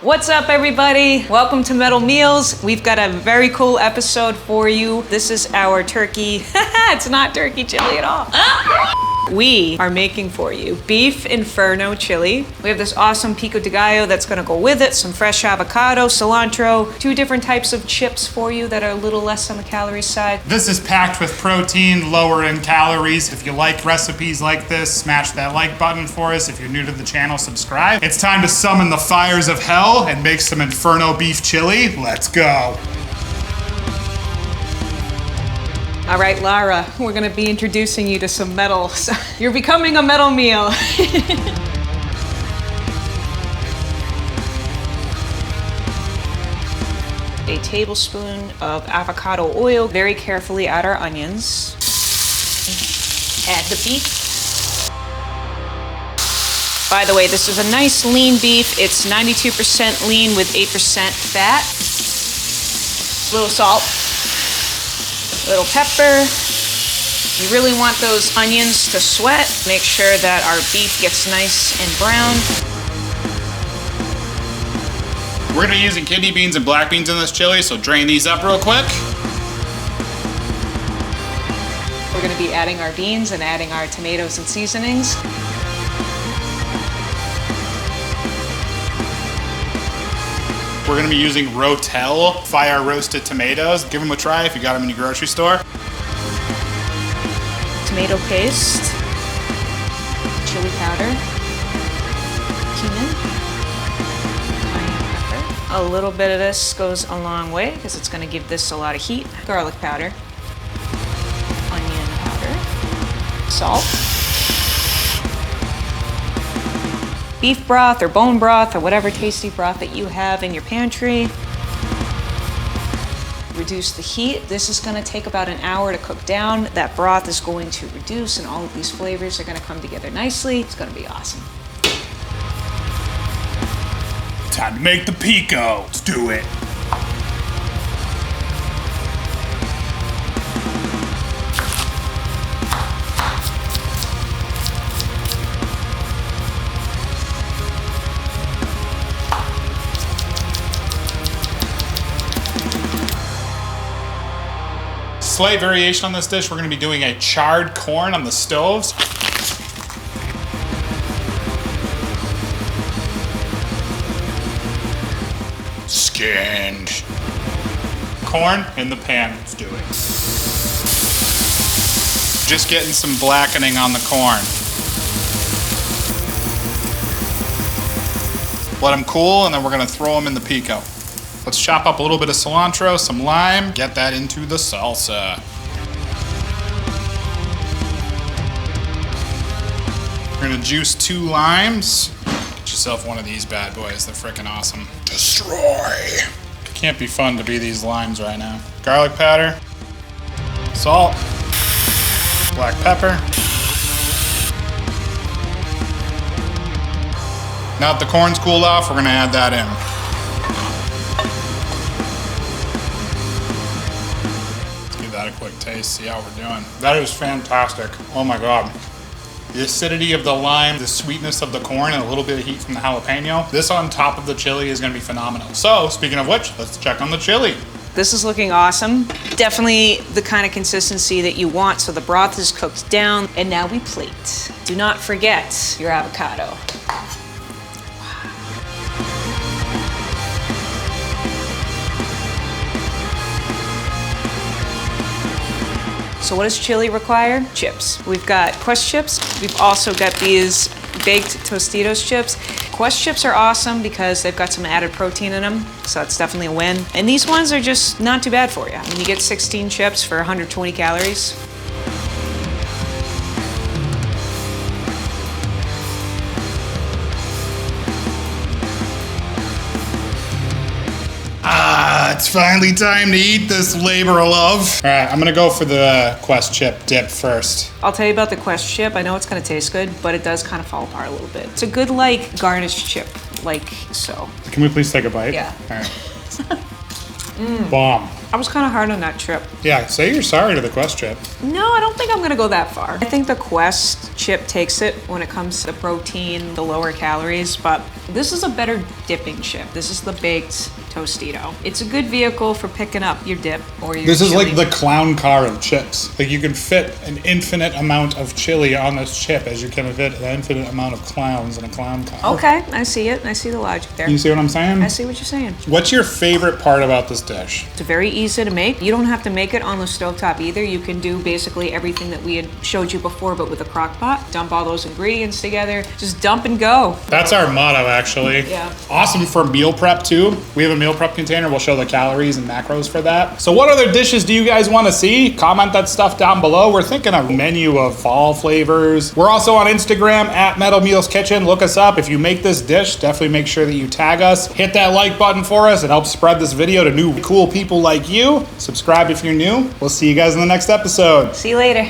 What's up, everybody? Welcome to Metal Meals. We've got a very cool episode for you. This is our turkey. It's not turkey chili at all. We are making for you beef inferno chili. We have this awesome pico de gallo that's gonna go with it, some fresh avocado, cilantro, 2 different types of chips for you that are a little less on the calorie side. This is packed with protein, lower in calories. If you like recipes like this, smash that like button for us. If you're new to the channel, subscribe. It's time to summon the fires of hell and make some inferno beef chili. Let's go. All right, Lara, we're gonna be introducing you to some metals. You're becoming a metal meal. A tablespoon of avocado oil. Very carefully add our onions. Add the beef. By the way, this is a nice lean beef. It's 92% lean with 8% fat. A little salt. Little pepper. You really want those onions to sweat. Make sure that our beef gets nice and brown. We're gonna be using kidney beans and black beans in this chili, so drain these up real quick. We're gonna be adding our beans and adding our tomatoes and seasonings. We're gonna be using Rotel fire roasted tomatoes. Give them a try if you got them in your grocery store. Tomato paste, chili powder, cumin, cayenne pepper. A little bit of this goes a long way because it's gonna give this a lot of heat. Garlic powder, onion powder, salt. Beef broth or bone broth or whatever tasty broth that you have in your pantry. Reduce the heat. This is gonna take about an hour to cook down. That broth is going to reduce and all of these flavors are gonna come together nicely. It's gonna be awesome. Time to make the pico. Let's do it. Slight variation on this dish, we're gonna be doing a charred corn on the stoves. Skinned. Corn in the pan, let's do it. Just getting some blackening on the corn. Let them cool, and then we're gonna throw them in the pico. Let's chop up a little bit of cilantro, some lime, get that into the salsa. We're gonna juice 2 limes. Get yourself one of these bad boys, they're freaking awesome. Destroy. Can't be fun to be these limes right now. Garlic powder, salt, black pepper. Now that the corn's cooled off, we're gonna add that in. A quick taste, see how we're doing. That is fantastic. Oh my God. The acidity of the lime, the sweetness of the corn, and a little bit of heat from the jalapeno. This on top of the chili is gonna be phenomenal. So, speaking of which, let's check on the chili. This is looking awesome. Definitely the kind of consistency that you want, so the broth is cooked down. And now we plate. Do not forget your avocado. So what does chili require? Chips. We've got Quest chips. We've also got these baked Tostitos chips. Quest chips are awesome because they've got some added protein in them, so it's definitely a win. And these ones are just not too bad for you. I mean, you get 16 chips for 120 calories. It's finally time to eat this labor of love. All right, I'm gonna go for the Quest chip dip first. I'll tell you about the Quest chip. I know it's gonna taste good, but it does kind of fall apart a little bit. It's a good, like, garnish chip, like so. Can we please take a bite? Yeah. All right. Bomb. I was kind of hard on that chip. Yeah, say you're sorry to the Quest chip. No, I don't think I'm gonna go that far. I think the Quest chip takes it when it comes to the protein, the lower calories, but this is a better dipping chip. This is the baked Tostito. It's a good vehicle for picking up your dip or your This is chili. like the clown car of chips. Like you can fit an infinite amount of chili on this chip as you can fit an infinite amount of clowns in a clown car. Okay, I see it. I see the logic there. You see what I'm saying? I see what you're saying. What's your favorite part about this dish? It's very easy to make. You don't have to make it on the stovetop either. You can do basically everything that we had showed you before, but with a crock pot. Dump all those ingredients together. Just dump and go. That's our motto, actually. Yeah. Awesome for meal prep, too. We have a meal prep container. We'll show the calories and macros for that. So what other dishes do you guys want to see? Comment that stuff down below. We're thinking a menu of fall flavors. We're also on Instagram at Metal Meals Kitchen. Look us up. If you make this dish, definitely make sure that you tag us. Hit that like button for us. It helps spread this video to new cool people like you. Subscribe if you're new. We'll see you guys in the next episode. See you later.